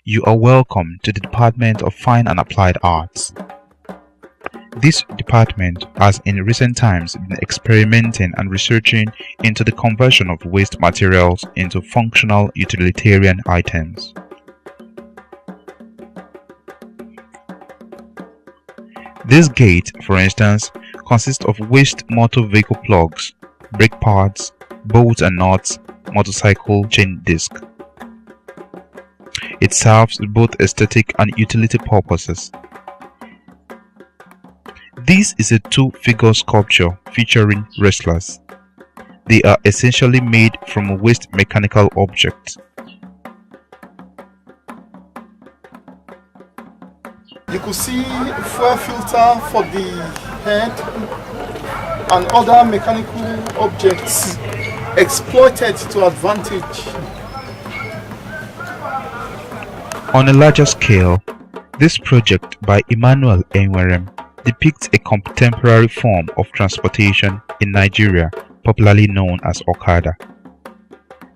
You are welcome to the Department of Fine and Applied Arts. This department has in recent times been experimenting and researching into the conversion of waste materials into functional utilitarian items. This gate, for instance, consists of waste motor vehicle plugs, brake pads, bolts and nuts, motorcycle chain disc. It serves both aesthetic and utility purposes. This is a two-figure sculpture featuring wrestlers. They are essentially made from waste mechanical objects. You could see fuel filter for the head and other mechanical objects exploited to advantage. On a larger scale, this project by Emmanuel Enwerem depicts a contemporary form of transportation in Nigeria popularly known as Okada.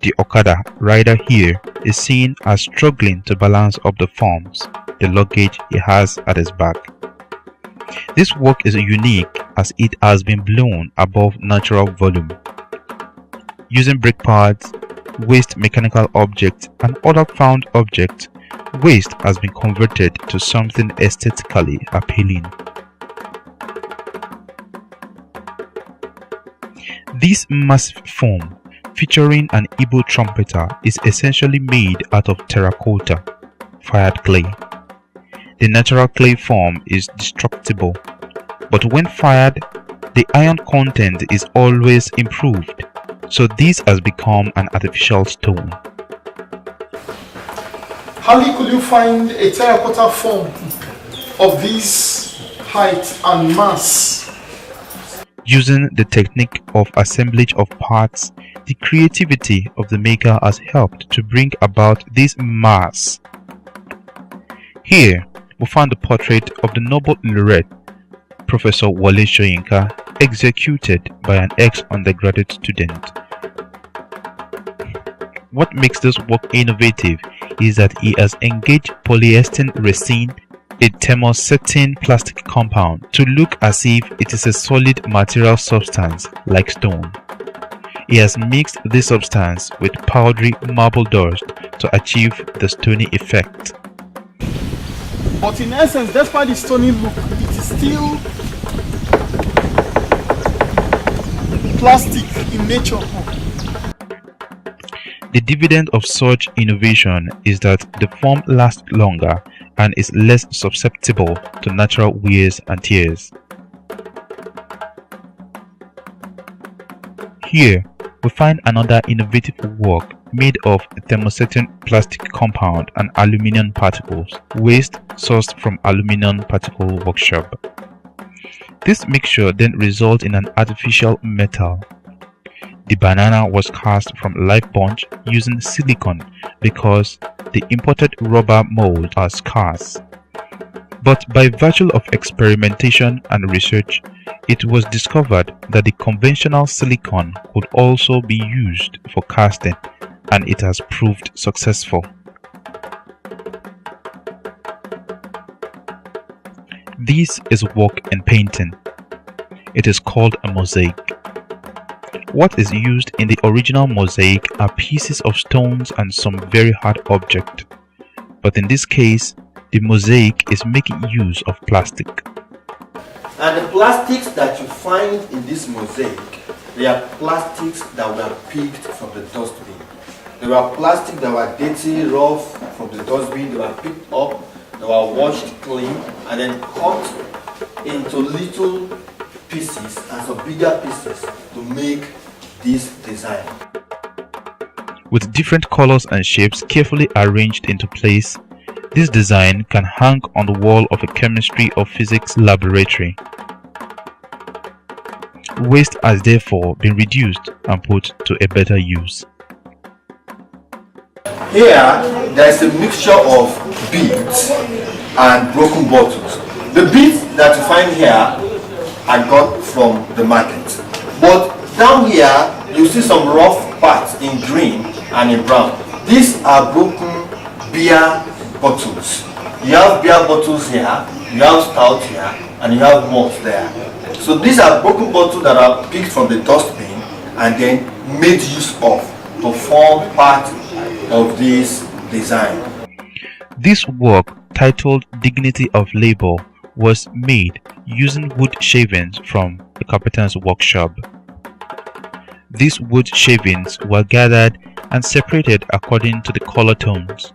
The Okada rider here is seen as struggling to balance up the forms, the luggage he has at his back. This work is unique as it has been blown above natural volume. Using brake pads, waste mechanical objects and other found objects, waste has been converted to something aesthetically appealing. This massive form, featuring an Igbo trumpeter, is essentially made out of terracotta, fired clay. The natural clay form is destructible, but when fired, the iron content is always improved, so this has become an artificial stone. How could you find a terracotta form of this height and mass? Using the technique of assemblage of parts, the creativity of the maker has helped to bring about this mass. Here, we find the portrait of the Nobel laureate, Professor Wole Soyinka, executed by an ex-undergraduate student. What makes this work innovative is that he has engaged polyester resin, a thermosetting plastic compound, to look as if it is a solid material substance like stone. He has mixed this substance with powdery marble dust to achieve the stony effect. But in essence, despite the stony look, it is still plastic in nature. The dividend of such innovation is that the form lasts longer and is less susceptible to natural wears and tears. Here, we find another innovative work made of thermosetting plastic compound and aluminum particles, waste sourced from aluminum particle workshop. This mixture then results in an artificial metal. The banana was cast from live bunch using silicone because the imported rubber molds are scarce. But by virtue of experimentation and research, it was discovered that the conventional silicone could also be used for casting, and it has proved successful. This is work in painting. It is called a mosaic. What is used in the original mosaic are pieces of stones and some very hard object. But in this case, the mosaic is making use of plastic. And the plastics that you find in this mosaic, they are plastics that were picked from the dustbin. They were plastics that were dirty, rough from the dustbin. They were picked up, they were washed clean, and then cut into little pieces and some bigger pieces to make this design. With different colors and shapes carefully arranged into place, this design can hang on the wall of a chemistry or physics laboratory. Waste has therefore been reduced and put to a better use. Here, there is a mixture of beads and broken bottles. The beads that you find here are got from the market. But down here, you see some rough parts in green and in brown. These are broken beer bottles. You have beer bottles here, you have stout here, and you have malt there. So these are broken bottles that are picked from the dustbin and then made use of to form part of this design. This work, titled Dignity of Labor, was made using wood shavings from the carpenter's workshop. These wood shavings were gathered and separated according to the color tones.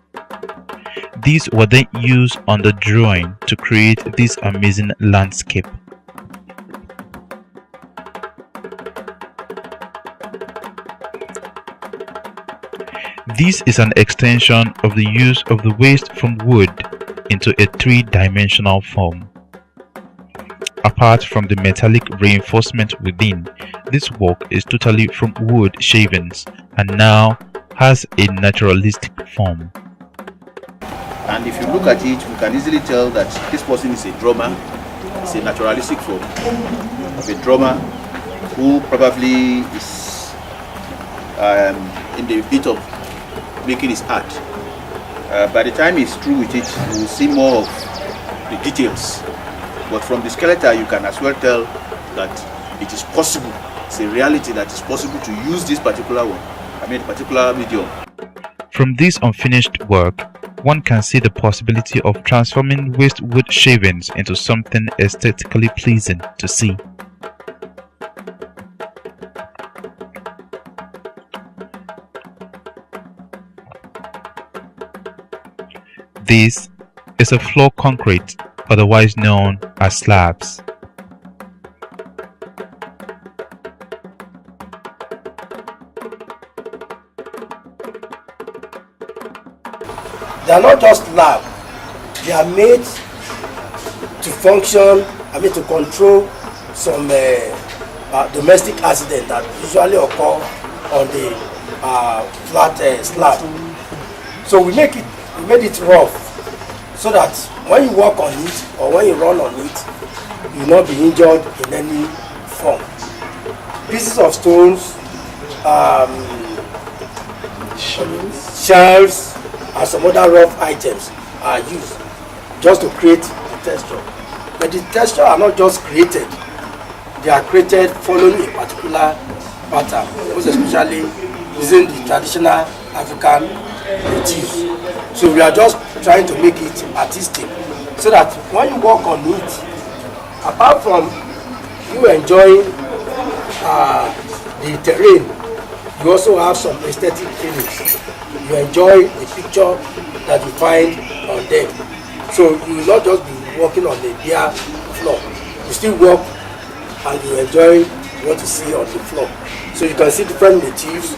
These were then used on the drawing to create this amazing landscape. This is an extension of the use of the waste from wood into a three-dimensional form. Apart from the metallic reinforcement within, this work is totally from wood shavings and now has a naturalistic form. And if you look at it, we can easily tell that this person is a drummer. It's a naturalistic form of a drummer who probably is in the bit of making his art. By the time he's through with it, you will see more of the details. But from the skeleton, you can as well tell that it is possible. It's a reality that it's possible to use this particular one, particular medium. From this unfinished work, one can see the possibility of transforming waste wood shavings into something aesthetically pleasing to see. This is a floor concrete, otherwise known as slabs. They are not just slabs, they are made to function, to control some domestic accident that usually occur on the flat slab. So we made it rough so that when you walk on it or when you run on it, you will not be injured in any form. Pieces of stones, shells, and some other rough items are used just to create the texture. But the texture are not just created, they are created following a particular pattern, most especially using the traditional African motifs. So we are just trying to make it artistic so that when you walk on it, apart from you enjoying the terrain, you also have some aesthetic feelings. You enjoy the picture that you find on them. So you will not just be walking on the bare floor. You still walk and you enjoy what you see on the floor. So you can see different motifs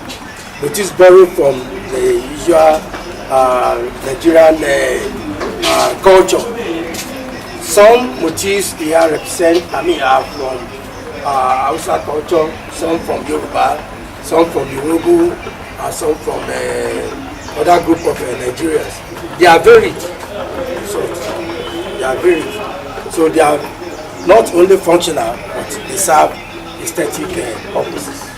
borrowed from the usual Nigerian culture. Some motifs here represent, are from Hausa culture, some from Yoruba, some from Yoruba, and some from other group of Nigerians. They are varied. So they are not only functional, but they serve aesthetic purposes.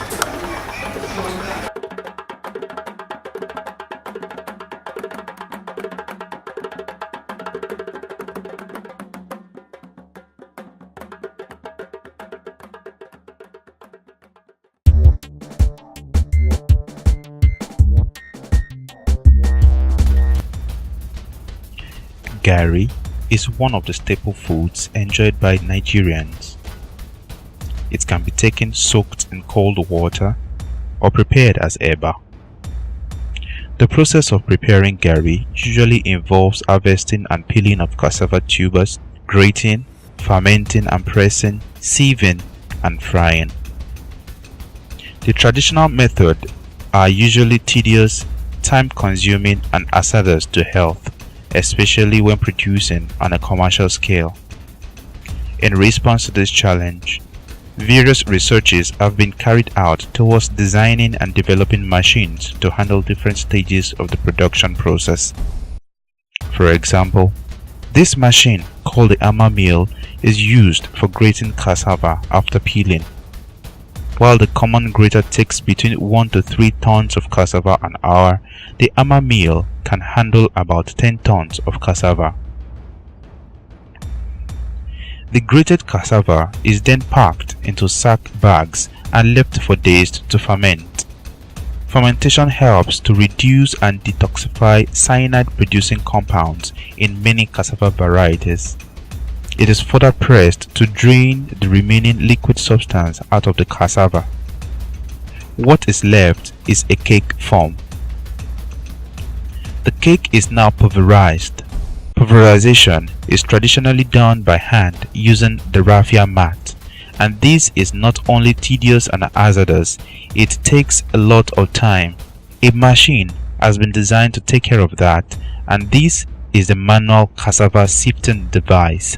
Garri is one of the staple foods enjoyed by Nigerians. It can be taken soaked in cold water or prepared as eba. The process of preparing garri usually involves harvesting and peeling of cassava tubers, grating, fermenting and pressing, sieving and frying. The traditional methods are usually tedious, time-consuming and hazardous to health, especially when producing on a commercial scale. In response to this challenge, various researches have been carried out towards designing and developing machines to handle different stages of the production process. For example, this machine, called the hammer mill, is used for grating cassava after peeling, While the common grater takes between 1 to 3 tons of cassava an hour, the hammer mill can handle about 10 tons of cassava. The grated cassava is then packed into sack bags and left for days to ferment. Fermentation helps to reduce and detoxify cyanide-producing compounds in many cassava varieties. It is further pressed to drain the remaining liquid substance out of the cassava. What is left is a cake form. The cake is now pulverized. Pulverization is traditionally done by hand using the raffia mat, and this is not only tedious and hazardous, it takes a lot of time. A machine has been designed to take care of that, and this is the manual cassava sifting device.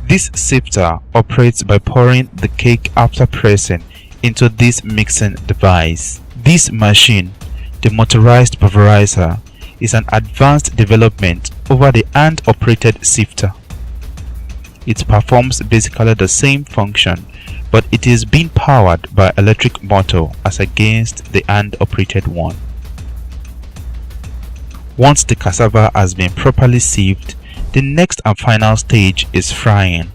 This sifter operates by pouring the cake after pressing into this mixing device. This machine, the motorized pulverizer, is an advanced development over the hand-operated sifter. It performs basically the same function, but it is being powered by electric motor as against the hand-operated one. Once the cassava has been properly sieved, the next and final stage is frying.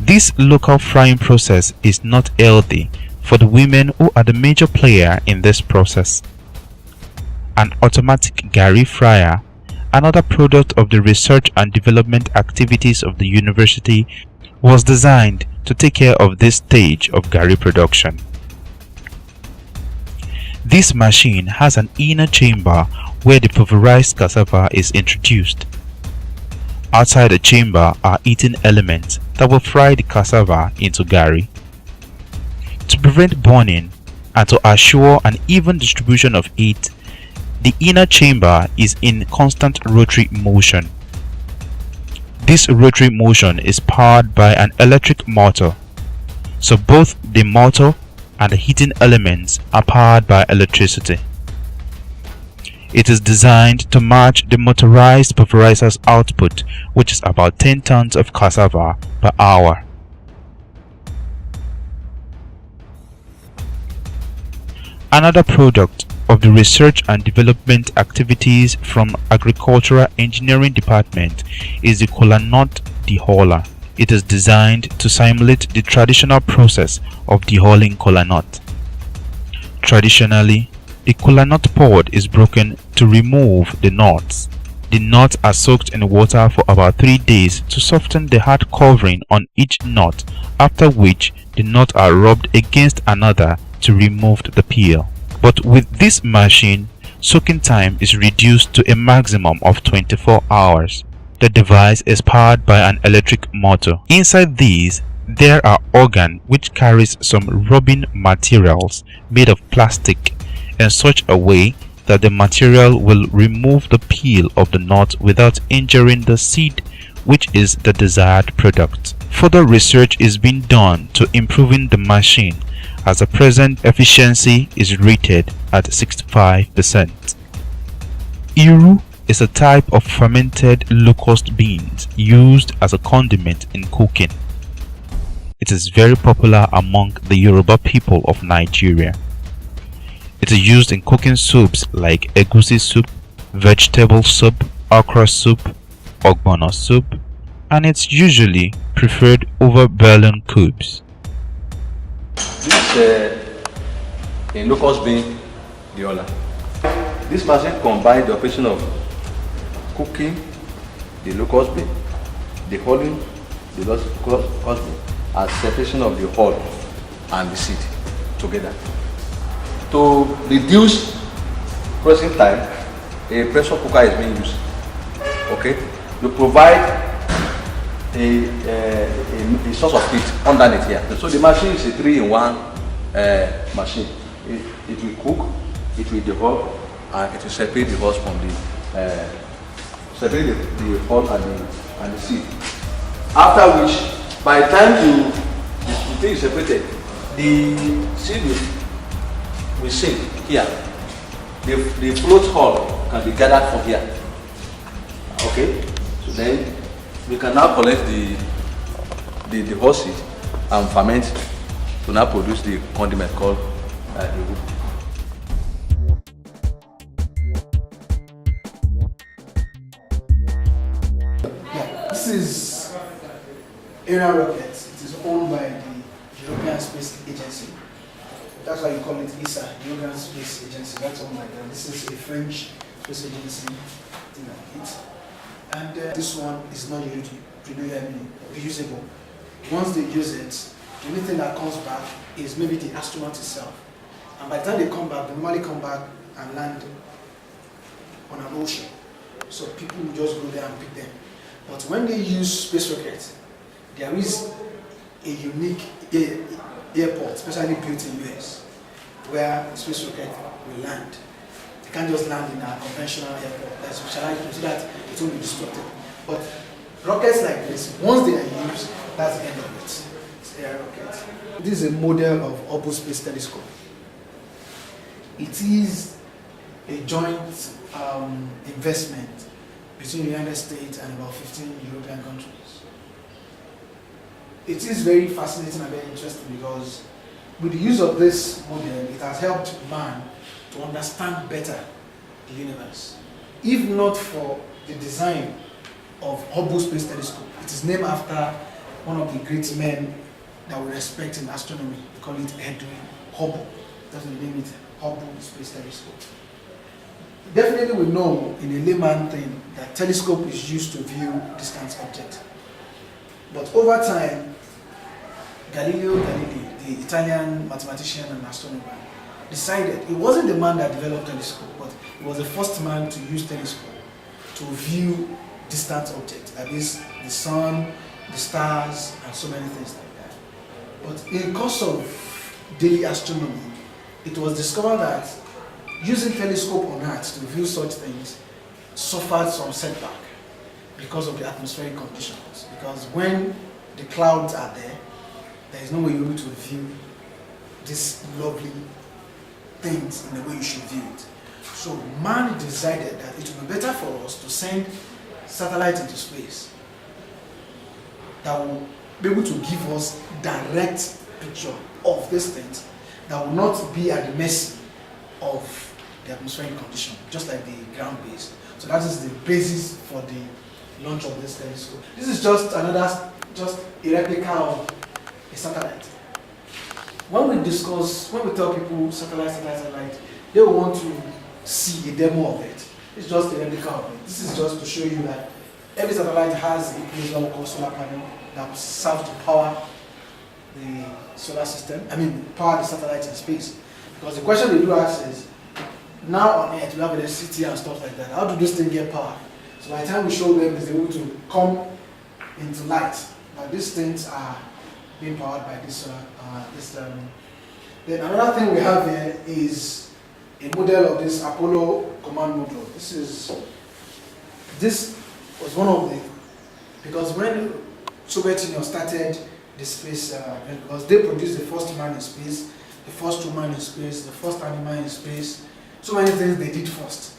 This local frying process is not healthy for the women who are the major player in this process. An automatic Gari fryer, another product of the research and development activities of the university, was designed to take care of this stage of Gari production. This machine has an inner chamber where the pulverized cassava is introduced. Outside the chamber are heating elements that will fry the cassava into Gari. To prevent burning and to assure an even distribution of heat, the inner chamber is in constant rotary motion. This rotary motion is powered by an electric motor, so both the motor and the heating elements are powered by electricity. It is designed to match the motorized pulverizer's output, which is about 10 tons of cassava per hour. Another product of the research and development activities from Agricultural Engineering Department is the kola nut dehauler. It is designed to simulate the traditional process of dehauling kola nut. Traditionally, the kola nut pod is broken to remove the nuts. The nuts are soaked in water for about 3 days to soften the hard covering on each nut, after which the nuts are rubbed against another to remove the peel. But with this machine, soaking time is reduced to a maximum of 24 hours. The device is powered by an electric motor. Inside these, there are organs which carries some rubbing materials made of plastic in such a way that the material will remove the peel of the nut without injuring the seed, which is the desired product. Further research is being done to improving the machine, as the present efficiency is rated at 65%. Iru is a type of fermented locust beans used as a condiment in cooking. It is very popular among the Yoruba people of Nigeria. It is used in cooking soups like egusi soup, vegetable soup, okra soup, ogbono soup, and it's usually preferred over bellon cubes. This in locust bean dehauler. This machine combines the operation of cooking the locust bean, dehauling the locust bean, and separation of the hull and the seed together. To reduce pressing time, a pressure cooker is being used. Okay, to provide a source of heat underneath here. So the machine is a 3-in-1 machine. It will cook, it will dehull, and it will separate the hulls from the separate the hull and the seed. After which, by the time the thing is separated, the seed will sink here. The float hull can be gathered from here. Okay, so then we can now collect the hull seed and ferment to now produce the condiment called ewu. Yeah, this is Ariane rocket. It is owned by the European Space Agency. That's why you call it ESA, European Space Agency. That's owned by them. This is a French space agency. And this one is not reusable. Once they use it, the only thing that comes back is maybe the astronaut itself. And by the time they come back, they normally come back and land on an ocean. So people will just go there and pick them. But when they use space rockets, there is a unique airport, especially built in US, where space rocket will land. They can't just land in a conventional airport that's specialized so that it won't be disrupted. But rockets like this, once they are used, that's the end of it. It's air rockets. This is a model of Hubble Space Telescope. It is a joint investment between the United States and about 15 European countries. It is very fascinating and very interesting because with the use of this model, it has helped man to understand better the universe. If not for the design of Hubble Space Telescope, it is named after one of the great men that we respect in astronomy. We call it Edwin Hubble. That's the name it, Hubble Space Telescope. Definitely we know in a layman thing that telescope is used to view distant objects. But over time, Galileo Galilei, the Italian mathematician and astronomer, decided it wasn't the man that developed telescope, but he was the first man to use telescope to view distant objects, that is the sun, the stars, and so many things like that. But in the course of daily astronomy, it was discovered that using telescope on Earth to view such things suffered some setback because of the atmospheric conditions. Because when the clouds are there, there is no way you're able to view these lovely things in the way you should view it. So man decided that it would be better for us to send satellites into space that will be able to give us direct picture of these things that will not be at the mercy of the atmospheric condition, just like the ground base. So that is the basis for the launch of this telescope. This is just a replica of a satellite. When we tell people satellite, they will want to see a demo of it. It's just a replica of it. This is just to show you that every satellite has a place that we call solar panel that serves to power the solar system, power the satellite in space. Because the question they do ask is, now on Earth we have electricity and stuff like that. How do this thing get power? So by the time we show them, it's able to come into light. But these things are being powered by this. Then another thing we have here is a model of this Apollo command module. This was one of the, because when Soviet Union started the space, because they produced the first man in space, the first woman in space, the first animal in space, so many things they did first.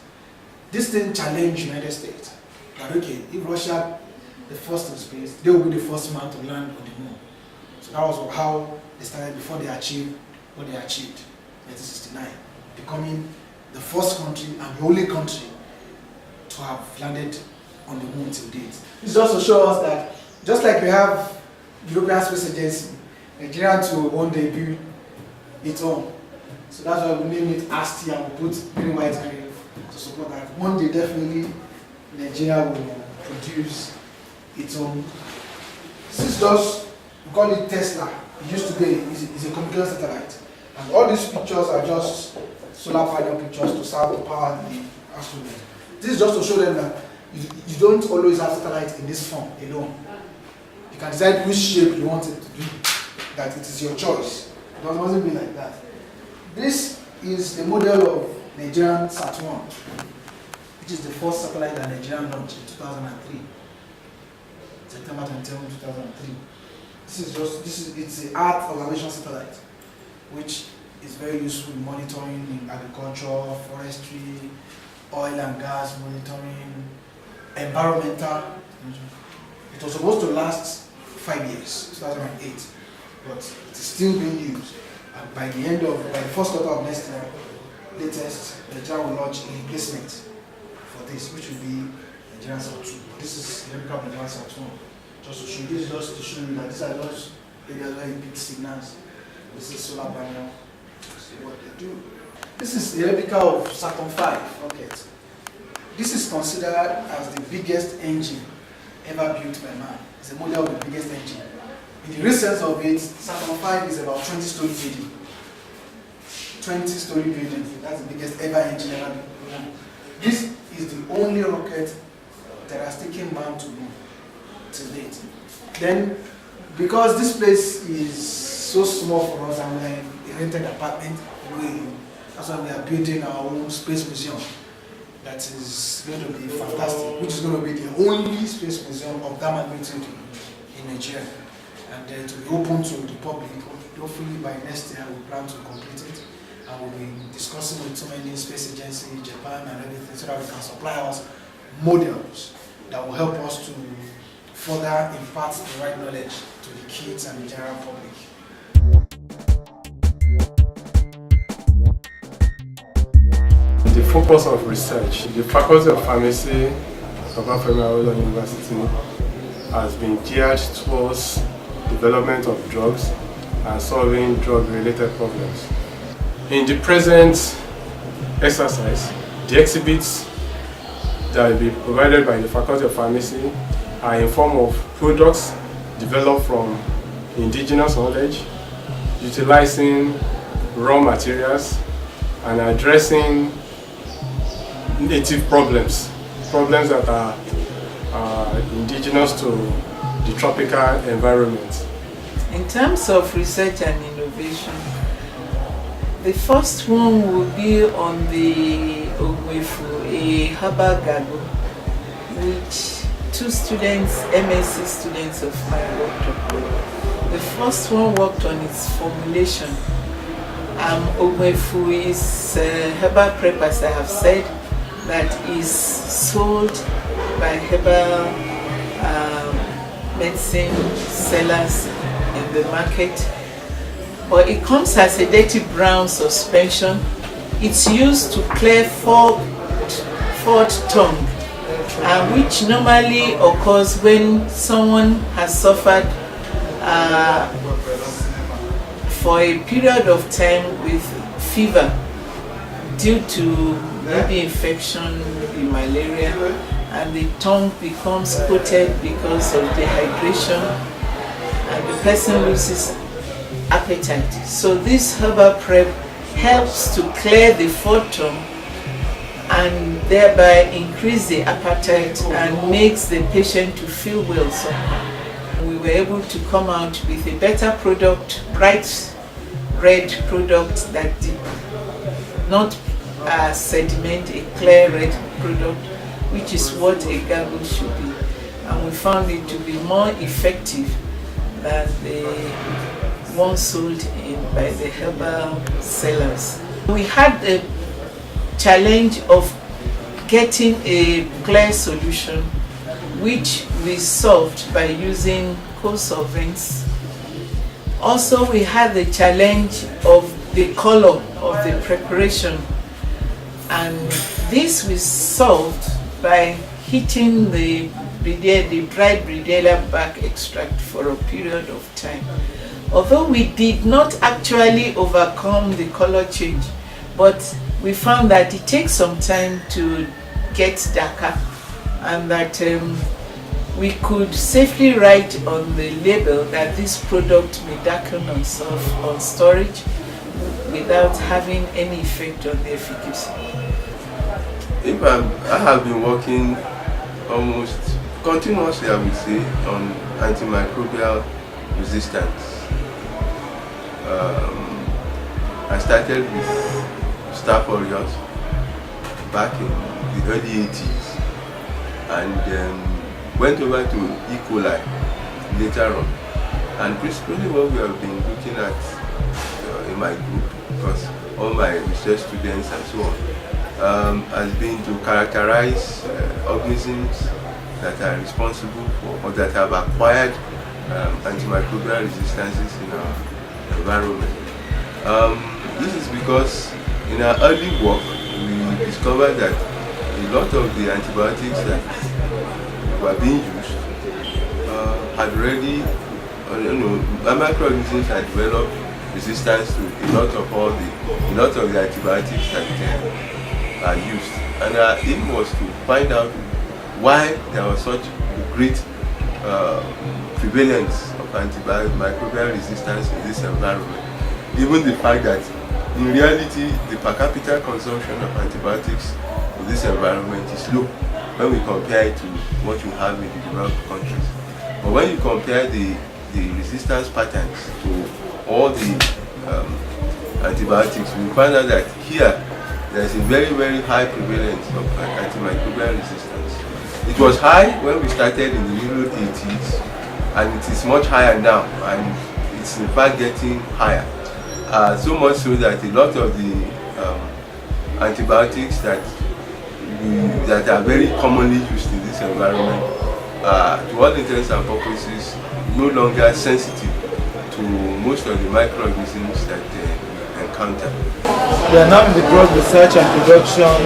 This thing challenged the United States. That okay, if Russia the first in space, they will be the first man to land on the moon. So that was how they started before they achieved what they achieved in 1969, becoming the first country and the only country to have landed on the moon till date. This just to show us that just like we have European Space Agency, Nigeria to one day build its own. So that's why we name it ASTI and we put green, white, green to support that. One day definitely Nigeria will produce its own. This is just, we call it Tesla. It used to be, it's a computer satellite. And all these pictures are just solar panel pictures to serve to power the astronaut. This is just to show them that you don't always have satellite in this form alone. You can decide which shape you want it to be, that it is your choice. It doesn't be like that. This is a model of Nigerian Saturn, which is the first satellite that Nigeria launched in 2003. September 27, 2003. It's the Earth observation satellite, which is very useful in monitoring in agriculture, forestry, oil and gas monitoring, environmental. It was supposed to last 5 years, 2008. but it is still being used. And by the first quarter of next year, latest, Nigeria will launch a replacement for this, which will be Nigerian South 2. This is the replica of Nigerian South 1. Just to show you, this is just to show you that these are just areas where you pick signals. This is solar panel. See what they do. This is the replica of Saturn 5 rocket. This is considered as the biggest engine ever built by man. It's a model of the biggest engine. In the real sense of it, Saturn 5 is about 20-story building. 20-story building. That's the biggest ever engine ever built. This is the only rocket that has taken man to moon to date. Then, because this place is so small for us and we're in a rented apartment, that's why we are building our own space museum. That is going to be fantastic, which is going to be the only space museum of that magnitude in Nigeria. And to be open to the public. Hopefully by next year we plan to complete it. And we'll be discussing with so many space agencies, Japan and everything, so that we can supply us models that will help us to further impart the right knowledge to the kids and the general public. The focus of research, the Faculty of Pharmacy of OAU University has been geared towards development of drugs and solving drug-related problems. In the present exercise, the exhibits that will be provided by the Faculty of Pharmacy are in form of products developed from indigenous knowledge, utilizing raw materials, and addressing native problems that are indigenous to the tropical environment. In terms of research and innovation, the first one will be on the Ogwefu, a herbal gargle, which two students, MSc students of mine worked on. The first one worked on its formulation. Ogwefu is a herbal prep, as I have said, that is sold by herbal medicine sellers in the market. But it comes as a dirty brown suspension. It's used to clear fogged tongue, which normally occurs when someone has suffered for a period of time with fever due to maybe infection, maybe malaria, and the tongue becomes coated because of dehydration and the person loses appetite. So this herbal prep helps to clear the fogged tongue and thereby increase the appetite and makes the patient to feel well somehow. We were able to come out with a better product, bright red product that did not sediment, a clear red product, which is what a gargle should be. And we found it to be more effective than the one sold by the herbal sellers. We had a challenge of getting a clear solution, which we solved by using co-solvents. Also, we had the challenge of the color of the preparation, and this was solved by heating the dried bridella bark extract for a period of time. Although we did not actually overcome the color change, but we found that it takes some time to get darker, and that we could safely write on the label that this product may darken on storage without having any effect on the efficacy. I have been working almost continuously, I would say, on antimicrobial resistance. I started with Staph aureus back in the early 80s and went over to E. coli later on. And principally what we have been looking at in my group, because all my research students and so on, has been to characterize organisms that are responsible for or that have acquired antimicrobial resistances in our environment. This is because in our early work we discovered that a lot of the antibiotics that were being used had already, microorganisms had developed resistance to a lot of the antibiotics that are used. And our aim was to find out why there was such great prevalence of antimicrobial resistance in this environment. Even the fact that in reality the per capita consumption of antibiotics in this environment is low when we compare it to what you have in the developed countries. But when you compare the resistance patterns to all the antibiotics, we find out that here there is a very, very high prevalence of antimicrobial resistance. It was high when we started in the middle 80s, and it is much higher now, and it's in fact getting higher. So much so that a lot of the antibiotics that are very commonly used in this environment to all intents and purposes no longer sensitive to most of the microorganisms that we encounter. We are now in the drug research and production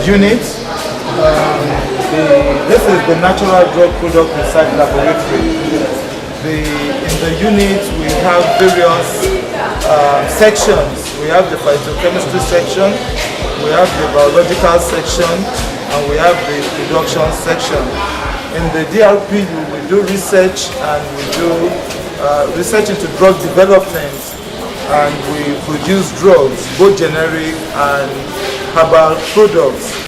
unit. This is the Natural Drug Product Research Laboratory. In the unit we have various sections. We have the phytochemistry section, we have the biological section, and we have the production section. In the DRP we do research, and we do research into drug development, and we produce drugs, both generic and herbal products.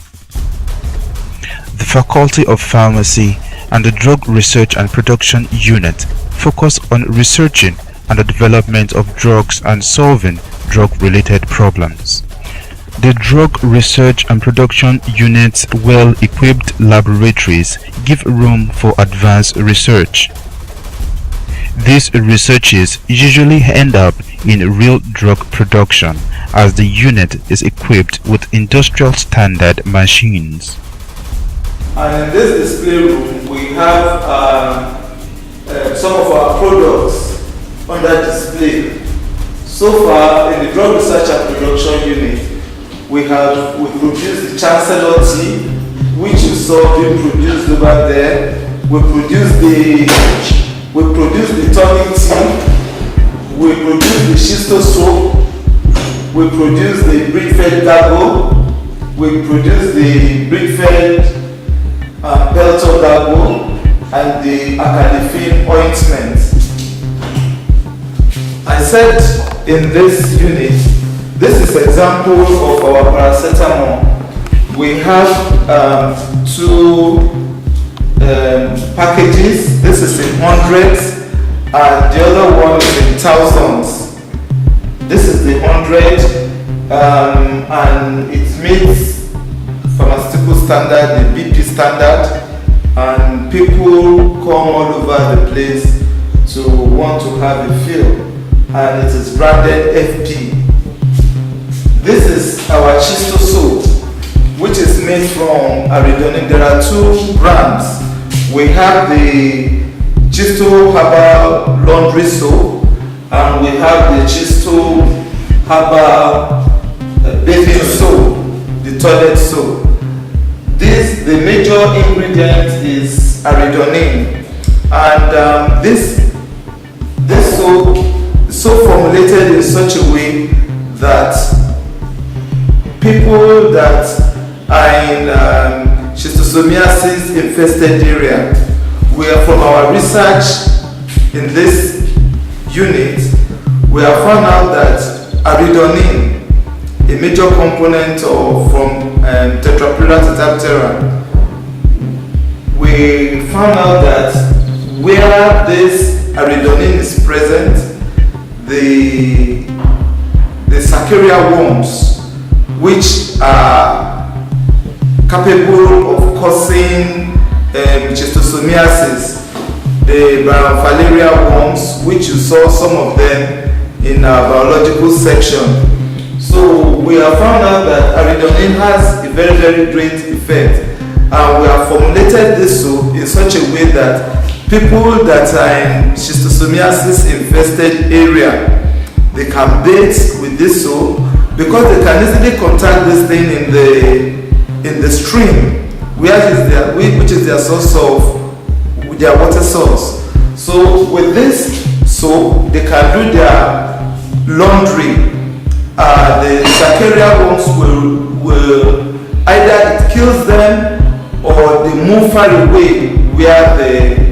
The Faculty of Pharmacy and the Drug Research and Production Unit focus on researching and the development of drugs and solving drug-related problems. The Drug Research and Production Unit's well-equipped laboratories give room for advanced research. These researches usually end up in real drug production, as the unit is equipped with industrial standard machines. And in this display room we have some of our products under display. So far in the Drug Research and Production Unit we produced the Chancellor tea, which you saw being produced over there. We produced the tonic tea, we produced the Schisto soap, we produced the brick-fed gargle, we produced the brick-fed Peltor gargle, and the Acalifin ointment. I said in this unit, this is example of our paracetamol. We have two packages. This is in hundreds, and the other one is in thousands. This is the 100, and it meets pharmaceutical standard, the BP standard, and people come all over the place to want to have a fill, and it is branded FP. This is our Schisto soap, which is made from Aridonic. There are two brands. We have the Schisto Herbal Laundry Soap, and we have the Schisto Herbal Bathing Soap, the toilet soap. The major ingredient is Aridonic, and this soap is so formulated in such a way that people that are in schistosomiasis infested area, where from our research in this unit, we have found out that Aridonic, a major component from tetrapyra tetapteran, we found out that where this Aridonic is present, the Saccharina worms, which are capable of causing schistosomiasis, the Bramphalaria worms, which you saw some of them in our biological section. So we have found out that Aridonic has a very, very great effect, and we have formulated this soap in such a way that People that are in schistosomiasis infested area, they can bathe with this soap because they can easily contact this thing in the stream, which is their source of their water source. So with this soap, they can do their laundry. The Saccharia worms will either it kills them or they move far away where the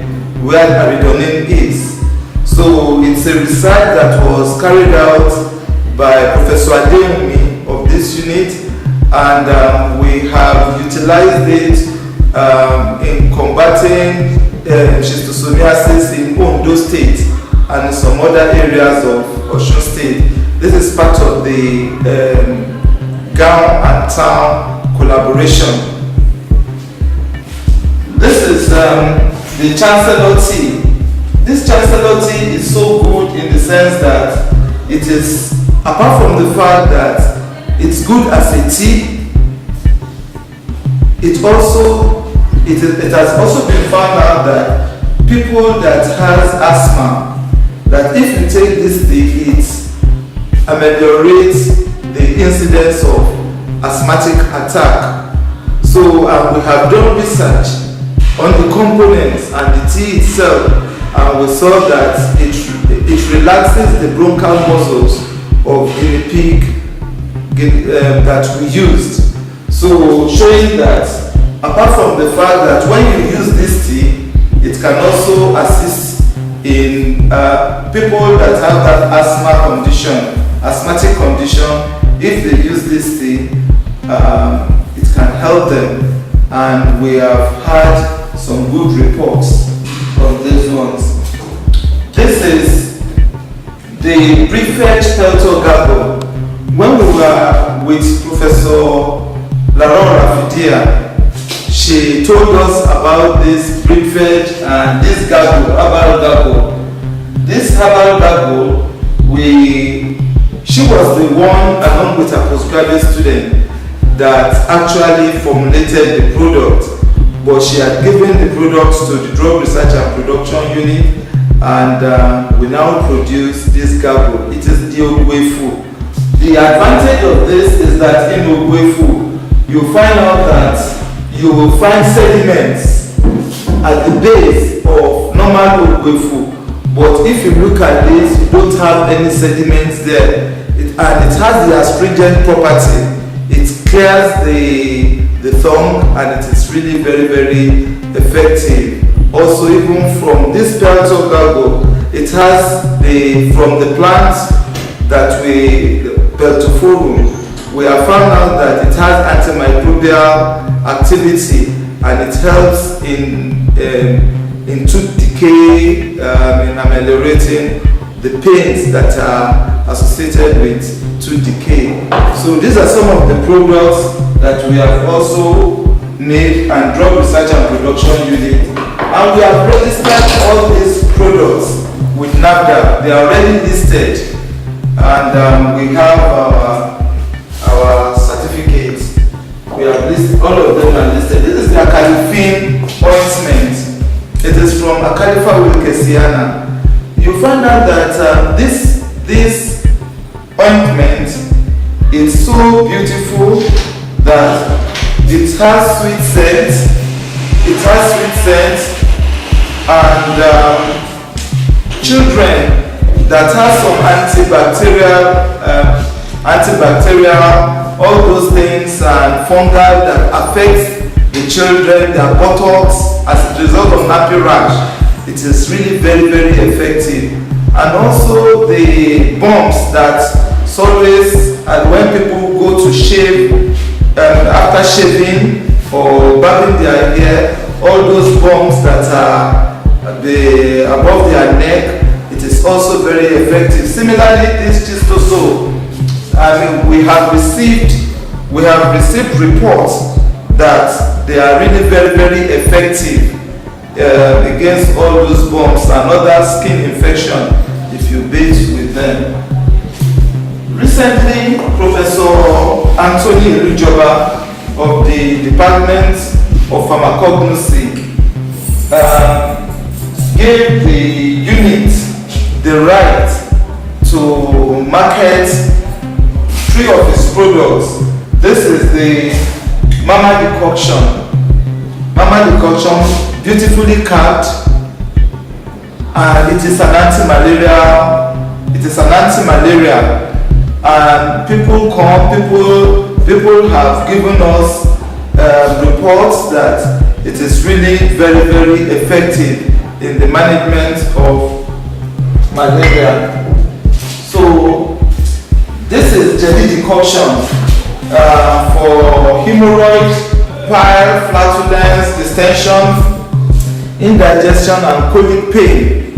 aridonine is. So it's a research that was carried out by Professor Adeyemi of this unit, and we have utilized it in combating schistosomiasis in Ondo State and in some other areas of Osun State. This is part of the gown and town collaboration. This is the Chancellor tea. This Chancellor tea is so good in the sense that it is, apart from the fact that it's good as a tea, it has also been found out that people that has asthma, that if you take this tea, it ameliorates the incidence of asthmatic attack. So we have done research on the components and the tea itself, and we saw that it relaxes the bronchial muscles of guinea pig that we used. So showing that apart from the fact that when you use this tea, it can also assist in people that have that asthmatic condition. If they use this tea, it can help them, and we have had some good reports of these ones. This is the prefetch peltor gargle. When we were with Professor Laurent Rafidia, she told us about this prefetch and this gargle, herbal gargle. This herbal gargle, she was the one, along with a postgraduate student, that actually formulated the product. But she had given the products to the Drug Research and Production Unit, and we now produce this gargle. It is the Ogwefu. The advantage of this is that in Ogwefu, you find out that you will find sediments at the base of normal Ogwefu. But if you look at this, you don't have any sediments there. And it has the astringent property. It clears the tongue, and it is really very, very effective. Also, even from this peltor gargle, it has from the plants that Peltophorum, we have found out that it has antimicrobial activity, and it helps in tooth decay, in ameliorating the pains that are associated with tooth decay. So these are some of the products that we have also made and Drug Research and Production Unit. And we have registered all these products with NAFDAC. They are already listed, and we have our certificates. We have listed, all of them are listed. This is the Acalifin ointment. It is from Acalifa wilkesiana. You find out that this ointment is so beautiful that it has sweet scent. It has sweet scent, and children that have some antibacterial, all those things, and fungal that affects the children, their buttocks as a result of nappy rash. It is really very, very effective. And also the bumps that always, and when people go to shave, after shaving or barbing their hair, all those bumps that are above their neck, it is also very effective. Similarly, this Chistoso, we have received reports that they are really very, very effective against all those bumps and other skin infection if you bathe with them. Recently, Professor Anthony Elujoba of the Department of Pharmacognosy gave the unit the right to market 3 of its products. This is the Mama Decoction. Mama Decoction, beautifully capped, and it is an anti-malaria. It is an anti-malaria, and people have given us reports that it is really very, very effective in the management of malaria. So this is jelly decoction for hemorrhoid, pile, flatulence, distension, indigestion, and colic pain.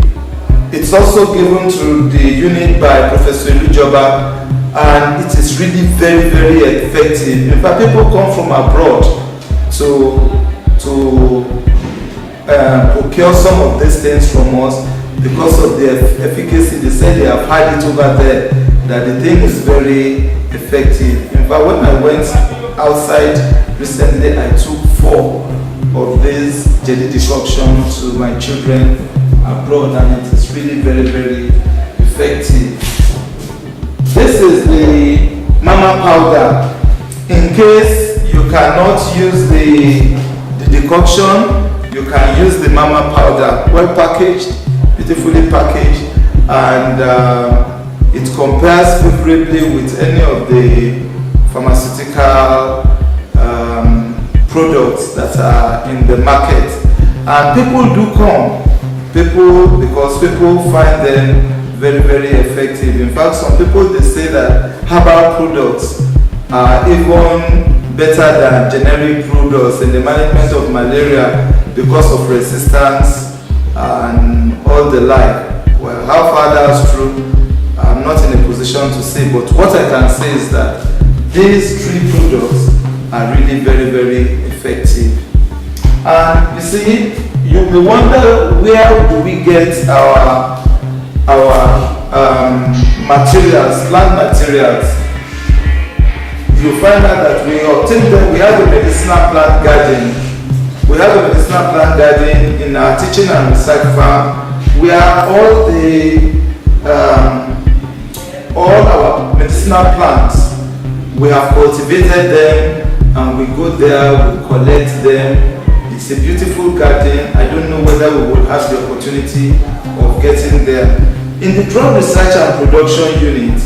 It's also given to the unit by Professor Ilujoba, and it is really very, very effective. In fact, people come from abroad to procure some of these things from us because of their efficacy. They say they have had it over there, that the thing is very effective. In fact, when I went outside recently, I took 4 of these jelly decoction to my children abroad, and it is really very, very effective. This is the Mama powder. In case you cannot use the decoction, you can use the Mama powder. Well packaged, beautifully packaged, and it compares favorably with any of the pharmaceutical products that are in the market. And people do come, because people find them very, very effective. In fact, some people, they say that herbal products are even better than generic products in the management of malaria because of resistance and all the like. Well, how far that's true, I'm not in a position to say, but what I can say is that these 3 products are really very, very effective. And you see, you may wonder, where do we get our materials, plant materials? You find out that we obtain them. We have a medicinal plant garden. We have a medicinal plant garden in our teaching and research farm, where all our medicinal plants, we have cultivated them, and we go there, we collect them. It's a beautiful garden. I don't know whether we will have the opportunity of getting there. In the drug research and production unit,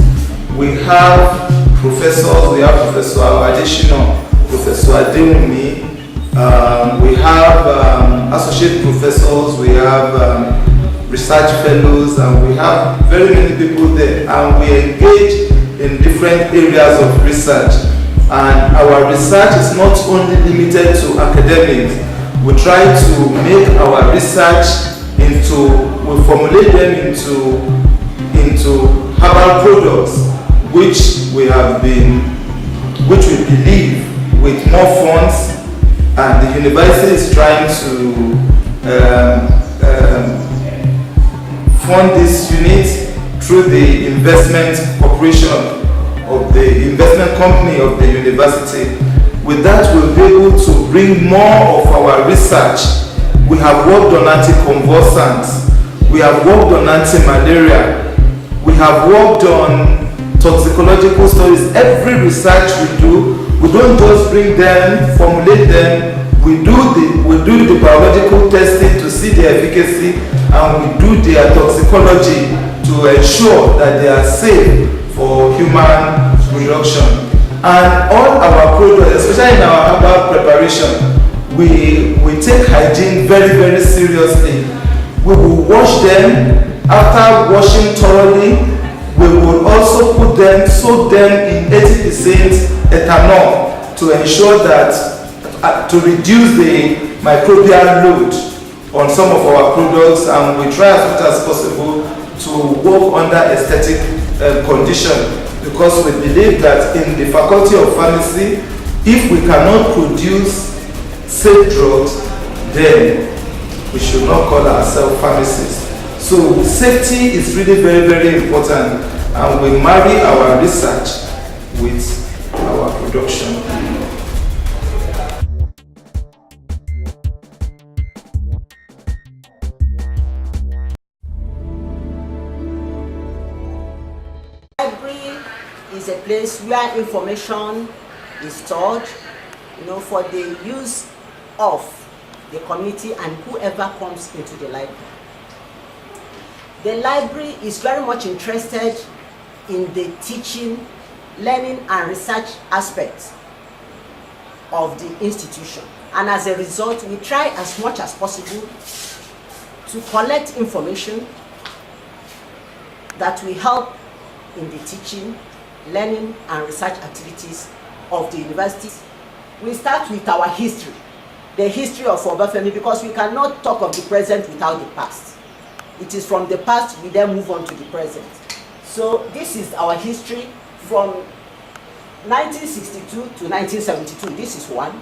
we have professors. We have Professor Adeshino, Professor Adewumi. We have associate professors. We have research fellows, and we have very many people there. And we engage in different areas of research. And our research is not only limited to academics. We try to make our research we formulate them into herbal products, which we believe with more funds, and the university is trying to fund this unit through the investment corporation of the investment company of the university. With that, we'll be able to bring more of our research. We have worked on anticonvulsants, we have worked on anti-malaria, we have worked on toxicological studies. Every research we do, we don't just bring them, formulate them, we do the biological testing to see their efficacy, and we do their toxicology to ensure that they are safe for human production. And all our products, especially in our herbal preparation, we take hygiene very, very seriously. We will wash them. After washing thoroughly, we will also soak them in 80% ethanol to ensure that, to reduce the microbial load on some of our products, and we try as much as possible to work under aesthetic condition, because we believe that in the faculty of pharmacy, if we cannot produce safe drugs, then we should not call ourselves pharmacists. So safety is really very, very important, and we marry our research with our production. is a place where information is stored, for the use of the community and whoever comes into the library. The library is very much interested in the teaching, learning and research aspects of the institution. And as a result, we try as much as possible to collect information that will help in the teaching, learning and research activities of the university. We start with our history, the history of Obafemi, because we cannot talk of the present without the past. It is from the past we then move on to the present. So this is our history from 1962 to 1972. This is one.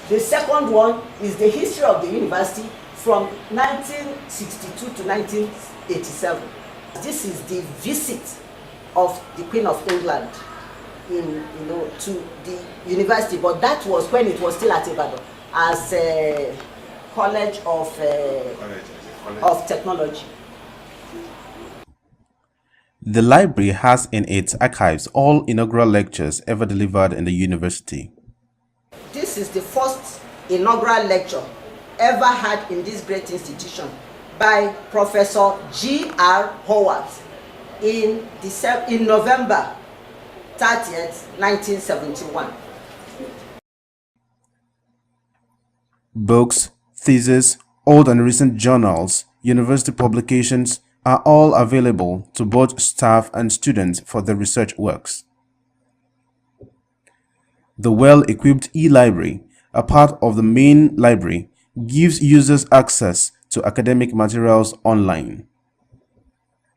The second one is the history of the university from 1962 to 1987. This is the visit of the Queen of England to the university, but that was when it was still at Ibadan as a college of technology. The library has in its archives all inaugural lectures ever delivered in the university. This is the first inaugural lecture ever had in this great institution by Professor G.R. Howard in November 30th, 1971. Books, theses, old and recent journals, university publications are all available to both staff and students for their research works. The well-equipped e-library, a part of the main library, gives users access to academic materials online.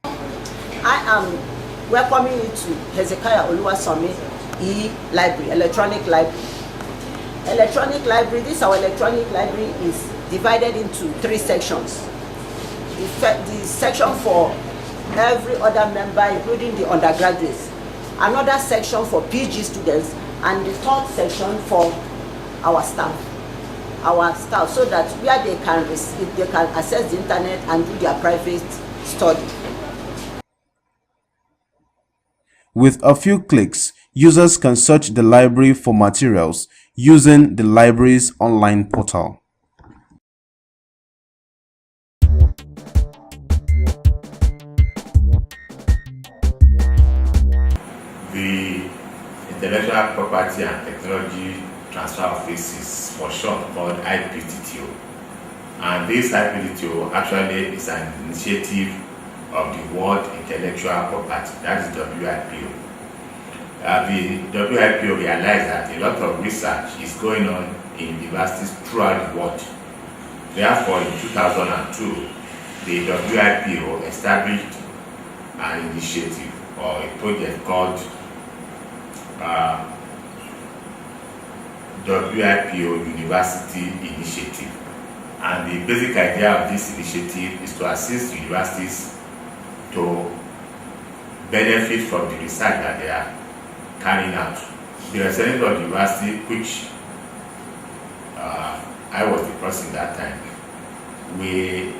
I am welcoming you to Hezekiah Oluwasomi e-library, electronic library. Electronic library, this our electronic library is divided into 3 sections. The section for every other member, including the undergraduates, another section for PG students, and the third section for our staff, so that where they can access the internet and do their private study. With a few clicks, users can search the library for materials using the library's online portal. The Intellectual Property and Technology Transfer Office, for short, called IPTTO. And this IPTTO actually is an initiative of the World Intellectual Property, that is WIPO. The WIPO realized that a lot of research is going on in universities throughout the world. Therefore, in 2002, the WIPO established an initiative or a project called WIPO University Initiative. And the basic idea of this initiative is to assist universities to benefit from the research that they are carrying out. The representative of the university, which I was the person that time, we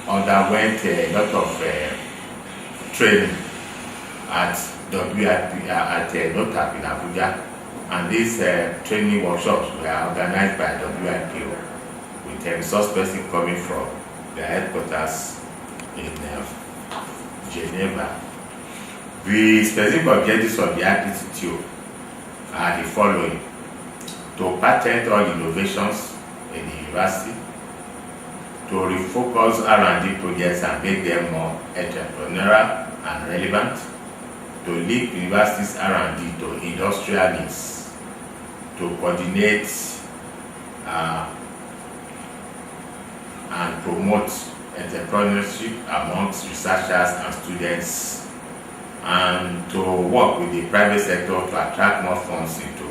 underwent a lot of training at WIP at NOTAP in Abuja, and these training workshops were organized by WIPO with a resource person coming from the headquarters in Geneva. The specific objectives of the IPTTO are the following: to patent all innovations in the university, to refocus R&D projects and make them more entrepreneurial and relevant, to link universities' R&D to industrial needs, to coordinate and promote entrepreneurship amongst researchers and students, and to work with the private sector to attract more funds into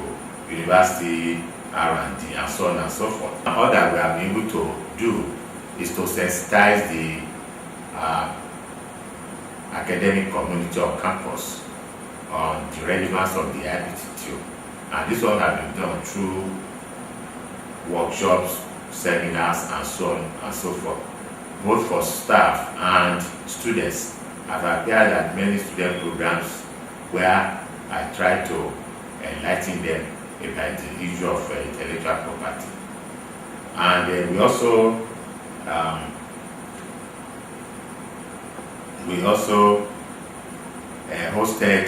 university R&D and so on and so forth. And all that we have been able to do is to sensitize the academic community of campus on the relevance of the IPTTO. And this one has been done through workshops, seminars, and so on and so forth. Both for staff and students, have appeared at many student programs where I try to enlighten them about the issue of intellectual property. And we also hosted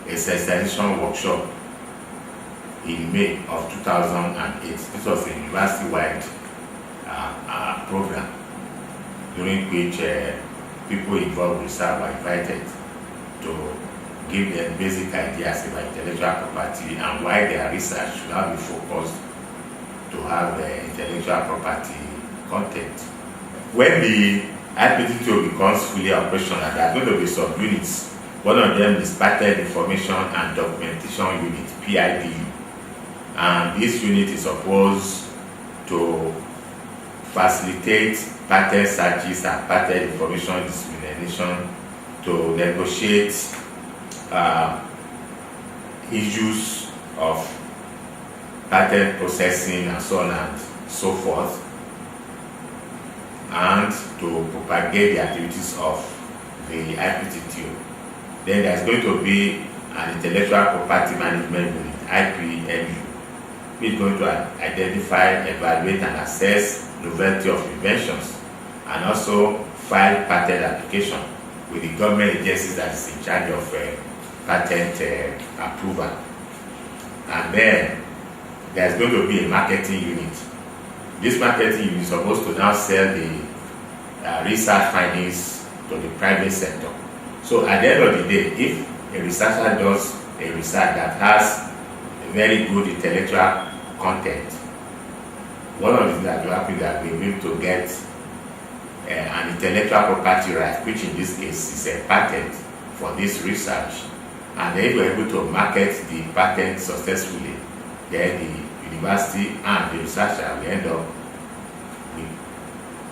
a sensitization workshop in May of 2008. This was a university-wide program during which people involved with research were invited to give them basic ideas about intellectual property and why their research should now be focused to have intellectual property content. When the IPT2 becomes fully operational, there are going to be subunits. One of them is Patent Information and Documentation Unit, PIDU. And this unit is supposed to facilitate patent searches and patent information dissemination, to negotiate issues of patent processing and so on and so forth, and to propagate the activities of the IPT2. Then there's going to be an intellectual property management unit, IPMU, which is going to identify, evaluate, and assess novelty of inventions, and also file patent application with the government agencies that is in charge of patent approval. And then there's going to be a marketing unit. This marketing unit is supposed to now sell the research findings to the private sector. So at the end of the day, if a researcher does a research that has very good intellectual content, one of the things that will happen is that we will to get an intellectual property right, which in this case is a patent for this research. And if we're able to market the patent successfully, then the university and the researcher will end up with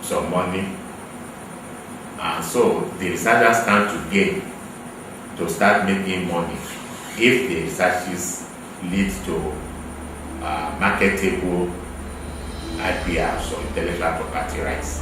some money. And so the researcher stands to gain to start making money if the researches lead to marketable IPRs or intellectual property rights.